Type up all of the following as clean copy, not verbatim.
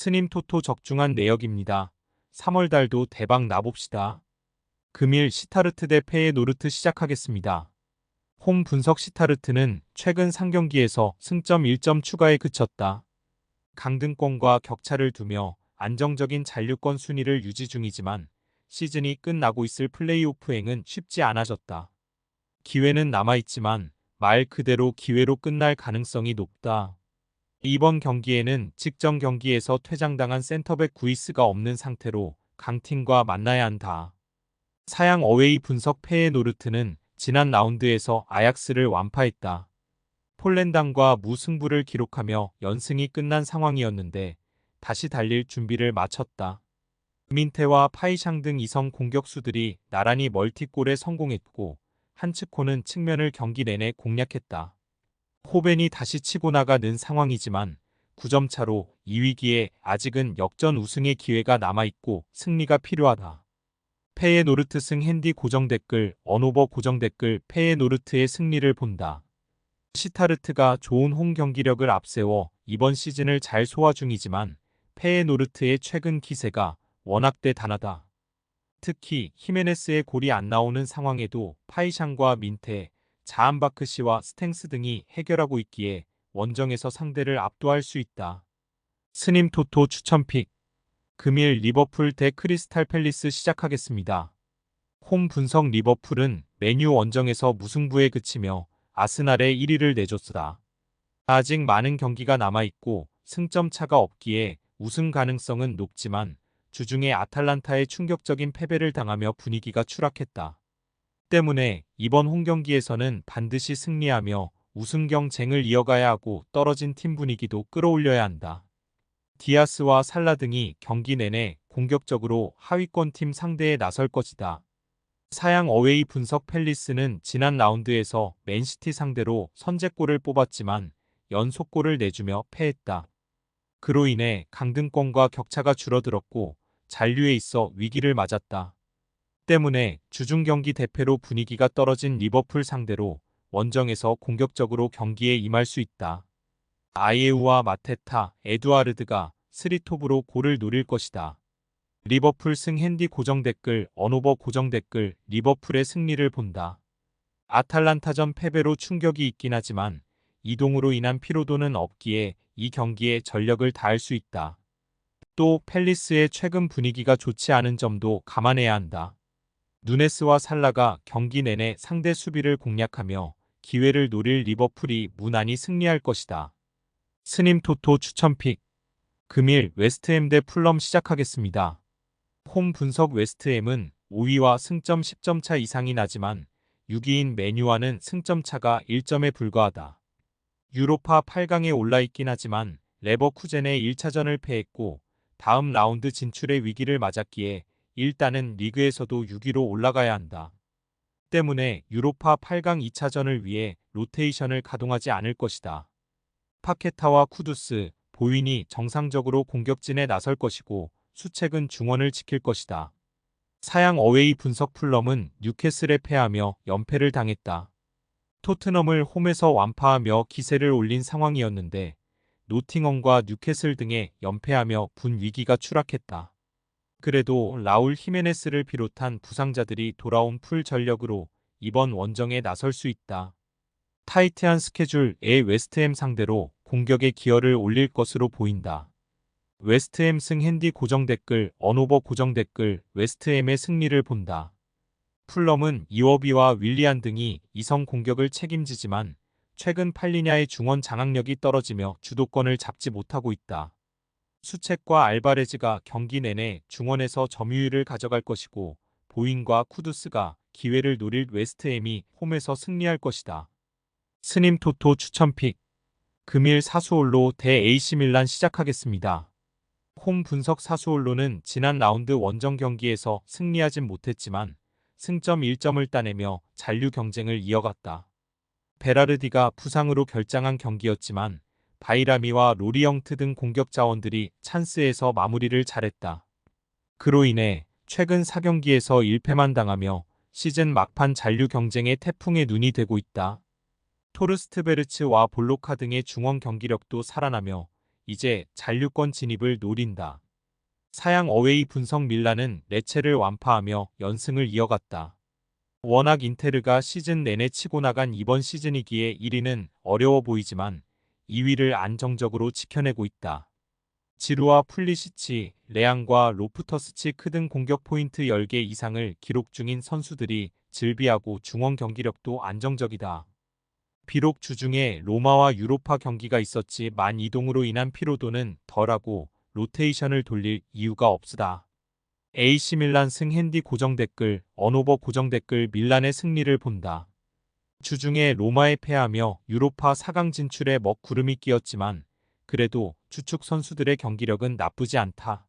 스님 토토 적중한 내역입니다. 3월 달도 대박 나봅시다. 금일 시타르트 대 페예노르트 시작하겠습니다. 홈 분석 시타르트는 최근 3경기에서 승점 1점 추가에 그쳤다. 강등권과 격차를 두며 안정적인 잔류권 순위를 유지 중이지만 시즌이 끝나고 있을 플레이오프행은 쉽지 않아졌다. 기회는 남아있지만 말 그대로 기회로 끝날 가능성이 높다. 이번 경기에는 직전 경기에서 퇴장당한 센터백 구이스가 없는 상태로 강팀과 만나야 한다. 사양 어웨이 분석 페예노르트는 지난 라운드에서 아약스를 완파했다. 폴란드과 무승부를 기록하며 연승이 끝난 상황이었는데 다시 달릴 준비를 마쳤다. 민테와 파이샹 등 이성 공격수들이 나란히 멀티골에 성공했고 한츠코는 측면을 경기 내내 공략했다. 호벤이 다시 치고 나가는 상황이지만 9점 차로 2위기에 아직은 역전 우승의 기회가 남아있고 승리가 필요하다. 페예노르트 승 핸디 고정 댓글 언오버 고정 댓글 페예노르트의 승리를 본다. 시타르트가 좋은 홈 경기력을 앞세워 이번 시즌을 잘 소화 중이지만 페예노르트의 최근 기세가 워낙 대단하다. 특히 히메네스의 골이 안 나오는 상황에도 파이샹과 민테, 자한바크시와 스탱스 등이 해결하고 있기에 원정에서 상대를 압도할 수 있다. 스님 토토 추천픽 금일 리버풀 대 크리스탈 팰리스 시작하겠습니다. 홈 분석 리버풀은 맨유 원정에서 무승부에 그치며 아스날에 1위를 내줬다. 아직 많은 경기가 남아있고 승점 차가 없기에 우승 가능성은 높지만 주중에 아탈란타의 충격적인 패배를 당하며 분위기가 추락했다. 때문에 이번 홈경기에서는 반드시 승리하며 우승 경쟁을 이어가야 하고 떨어진 팀 분위기도 끌어올려야 한다. 디아스와 살라 등이 경기 내내 공격적으로 하위권 팀 상대에 나설 것이다. 사양 어웨이 분석 팰리스는 지난 라운드에서 맨시티 상대로 선제골을 뽑았지만 연속골을 내주며 패했다. 그로 인해 강등권과 격차가 줄어들었고 잔류에 있어 위기를 맞았다. 때문에 주중 경기 대패로 분위기가 떨어진 리버풀 상대로 원정에서 공격적으로 경기에 임할 수 있다. 아이에우와 마테타, 에두아르드가 스리톱으로 골을 노릴 것이다. 리버풀 승 핸디 고정 댓글 언오버 고정 댓글 리버풀의 승리를 본다. 아탈란타전 패배로 충격이 있긴 하지만 이동으로 인한 피로도는 없기에 이 경기에 전력을 다할 수 있다. 또 팰리스의 최근 분위기가 좋지 않은 점도 감안해야 한다. 누네스와 살라가 경기 내내 상대 수비를 공략하며 기회를 노릴 리버풀이 무난히 승리할 것이다. 스님 토토 추천픽 금일 웨스트햄 대 풀럼 시작하겠습니다. 홈 분석 웨스트햄은 5위와 승점 10점 차 이상이 나지만 6위인 맨유와는 승점 차가 1점에 불과하다. 유로파 8강에 올라있긴 하지만 레버쿠젠의 1차전을 패했고 다음 라운드 진출의 위기를 맞았기에 일단은 리그에서도 6위로 올라가야 한다. 때문에 유로파 8강 2차전을 위해 로테이션을 가동하지 않을 것이다. 파케타와 쿠두스, 보윈이 정상적으로 공격진에 나설 것이고 수책은 중원을 지킬 것이다. 사양 어웨이 분석 풀럼은 뉴캐슬에 패하며 연패를 당했다. 토트넘을 홈에서 완파하며 기세를 올린 상황이었는데 노팅엄과 뉴캐슬 등에 연패하며 분 위기가 추락했다. 그래도 라울 히메네스를 비롯한 부상자들이 돌아온 풀 전력으로 이번 원정에 나설 수 있다. 타이트한 스케줄의 웨스트햄 상대로 공격의 기여를 올릴 것으로 보인다. 웨스트햄 승 핸디 고정 댓글 언오버 고정 댓글 웨스트햄의 승리를 본다. 풀럼은 이워비와 윌리안 등이 이성 공격을 책임지지만 최근 팔리냐의 중원 장악력이 떨어지며 주도권을 잡지 못하고 있다. 수책과 알바레즈가 경기 내내 중원에서 점유율을 가져갈 것이고 보인과 쿠두스가 기회를 노릴 웨스트햄이 홈에서 승리할 것이다. 스님 토토 추천픽 금일 사수올로 대 AC 밀란 시작하겠습니다. 홈 분석 사수올로는 지난 라운드 원정 경기에서 승리하진 못했지만 승점 1점을 따내며 잔류 경쟁을 이어갔다. 베라르디가 부상으로 결장한 경기였지만 바이라미와 로리영트 등 공격 자원들이 찬스에서 마무리를 잘했다. 그로 인해 최근 4경기에서 1패만 당하며 시즌 막판 잔류 경쟁에 태풍의 눈이 되고 있다. 토르스트베르츠와 볼로카 등의 중원 경기력도 살아나며 이제 잔류권 진입을 노린다. 사양 어웨이 분석 밀란은 레체를 완파하며 연승을 이어갔다. 워낙 인테르가 시즌 내내 치고 나간 이번 시즌이기에 1위는 어려워 보이지만 2위를 안정적으로 지켜내고 있다. 지루와 풀리시치, 레앙과 로프터스치크 등 공격 포인트 10개 이상을 기록 중인 선수들이 즐비하고 중원 경기력도 안정적이다. 비록 주중에 로마와 유로파 경기가 있었지만 이동으로 인한 피로도는 덜하고 로테이션을 돌릴 이유가 없으다. AC 밀란 승 핸디 고정 댓글, 언오버 고정 댓글 밀란의 승리를 본다. 주중에 로마에 패하며 유로파 4강 진출에 먹구름이 끼었지만 그래도 주축 선수들의 경기력은 나쁘지 않다.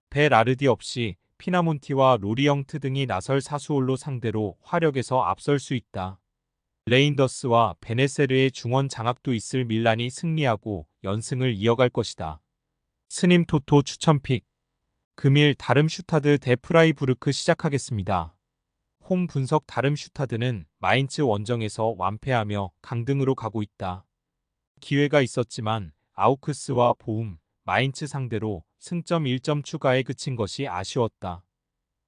베라르디 없이 피나몬티와 로리영트 등이 나설 사수올로 상대로 화력에서 앞설 수 있다. 레인더스와 베네세르의 중원 장악도 있을 밀란이 승리하고 연승을 이어갈 것이다. 스님 토토 추천픽. 금일 다름슈타드 대 프라이부르크 시작하겠습니다. 홈 분석 다름슈타드는 마인츠 원정에서 완패하며 강등으로 가고 있다. 기회가 있었지만 아우크스와 보움, 마인츠 상대로 승점 1점 추가에 그친 것이 아쉬웠다.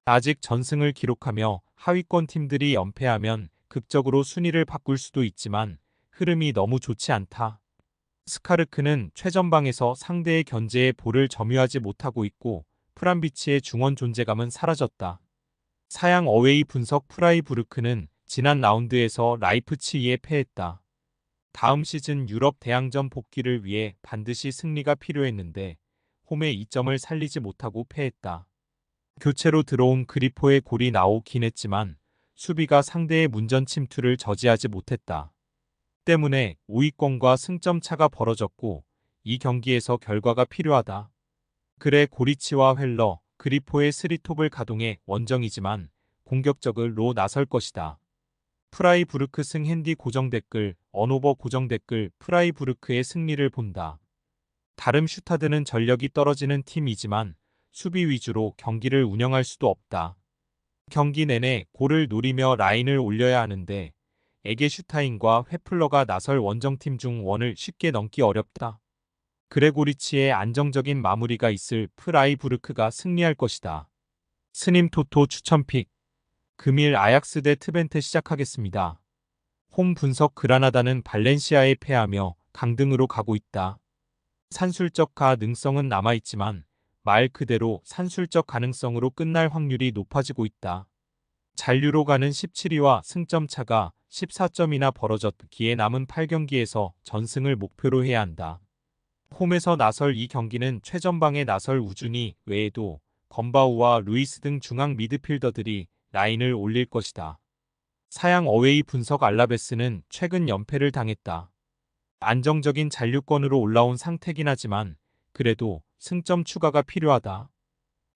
아직 전승을 기록하며 하위권 팀들이 연패하면 극적으로 순위를 바꿀 수도 있지만 흐름이 너무 좋지 않다. 스카르크는 최전방에서 상대의 견제에 볼을 점유하지 못하고 있고 프람비치의 중원 존재감은 사라졌다. 사양 어웨이 분석 프라이부르크는 지난 라운드에서 라이프치히에 패했다. 다음 시즌 유럽 대항전 복귀를 위해 반드시 승리가 필요했는데 홈의 2점을 살리지 못하고 패했다. 교체로 들어온 그리포의 골이 나오긴 했지만 수비가 상대의 문전 침투를 저지하지 못했다. 때문에 5위권과 승점 차가 벌어졌고 이 경기에서 결과가 필요하다. 그래 고리치와 헬러, 그리포의 스리톱을 가동해 원정이지만 공격적으로 나설 것이다. 프라이부르크 승 핸디 고정 댓글, 언오버 고정 댓글 프라이부르크의 승리를 본다. 다름슈타드는 전력이 떨어지는 팀이지만 수비 위주로 경기를 운영할 수도 없다. 경기 내내 골을 노리며 라인을 올려야 하는데 에게슈타인과 회플러가 나설 원정팀 중 원을 쉽게 넘기 어렵다. 그레고리치의 안정적인 마무리가 있을 프라이부르크가 승리할 것이다. 스님 토토 추천픽. 금일 아약스 대 트벤테 시작하겠습니다. 홈 분석 그라나다는 발렌시아에 패하며 강등으로 가고 있다. 산술적 가능성은 남아있지만 말 그대로 산술적 가능성으로 끝날 확률이 높아지고 있다. 잔류로 가는 17위와 승점 차가 14점이나 벌어졌기에 남은 8경기에서 전승을 목표로 해야 한다. 홈에서 나설 이 경기는 최전방에 나설 우준이 외에도 건바우와 루이스 등 중앙 미드필더들이 라인을 올릴 것이다. 사양 어웨이 분석 알라베스는 최근 연패를 당했다. 안정적인 잔류권으로 올라온 상태긴 하지만 그래도 승점 추가가 필요하다.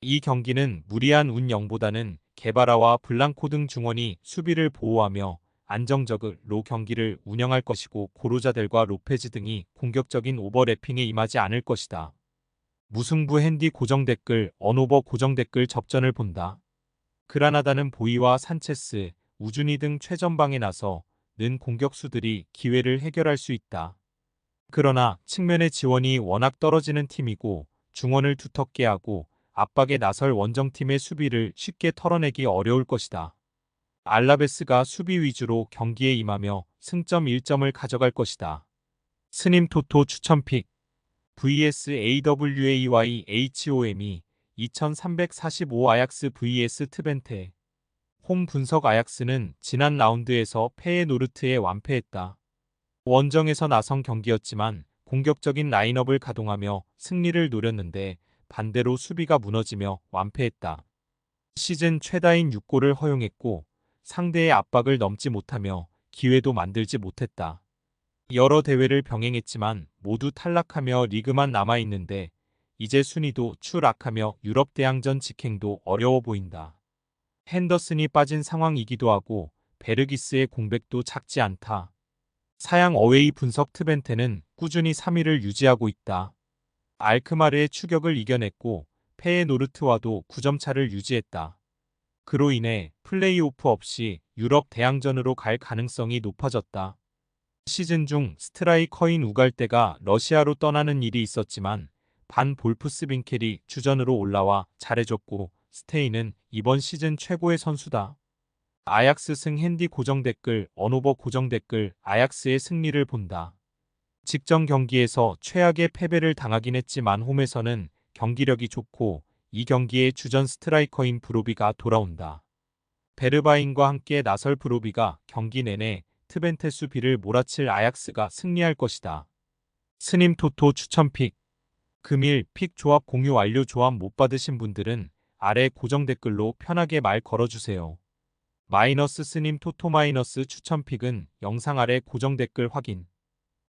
이 경기는 무리한 운영보다는 게바라와 블랑코 등 중원이 수비를 보호하며 안정적으로 경기를 운영할 것이고 고로자델과 로페즈 등이 공격적인 오버래핑에 임하지 않을 것이다. 무승부 핸디 고정 댓글, 언오버 고정 댓글 접전을 본다. 그라나다는 보이와 산체스, 우준이 등 최전방에 나서 는 공격수들이 기회를 해결할 수 있다. 그러나 측면의 지원이 워낙 떨어지는 팀이고 중원을 두텁게 하고 압박에 나설 원정팀의 수비를 쉽게 털어내기 어려울 것이다. 알라베스가 수비 위주로 경기에 임하며 승점 1점을 가져갈 것이다. 스님 토토 추천픽. vs AWAY HOM이 2345 아약스 vs 트벤테. 홈 분석 아약스는 지난 라운드에서 페예노르트에 완패했다. 원정에서 나선 경기였지만 공격적인 라인업을 가동하며 승리를 노렸는데 반대로 수비가 무너지며 완패했다. 시즌 최다인 6골을 허용했고 상대의 압박을 넘지 못하며 기회도 만들지 못했다. 여러 대회를 병행했지만 모두 탈락하며 리그만 남아있는데 이제 순위도 추락하며 유럽 대항전 직행도 어려워 보인다. 핸더슨이 빠진 상황이기도 하고 베르기스의 공백도 작지 않다. 사양 어웨이 분석 트벤테는 꾸준히 3위를 유지하고 있다. 알크마르의 추격을 이겨냈고 페예노르트와도 9점 차를 유지했다. 그로 인해 플레이오프 없이 유럽 대항전으로 갈 가능성이 높아졌다. 시즌 중 스트라이커인 우갈대가 러시아로 떠나는 일이 있었지만 반 볼프스빈켈이 주전으로 올라와 잘해줬고 스테인은 이번 시즌 최고의 선수다. 아약스 승 핸디 고정 댓글 언오버 고정 댓글 아약스의 승리를 본다. 직전 경기에서 최악의 패배를 당하긴 했지만 홈에서는 경기력이 좋고 이 경기에 주전 스트라이커인 브로비가 돌아온다. 베르바인과 함께 나설 브로비가 경기 내내 트벤테수 비를 몰아칠 아약스가 승리할 것이다. 스님 토토 추천픽 금일 픽 조합 공유 완료. 조합 못 받으신 분들은 아래 고정 댓글로 편하게 말 걸어주세요. 마이너스 스님 토토 마이너스 추천픽은 영상 아래 고정 댓글 확인.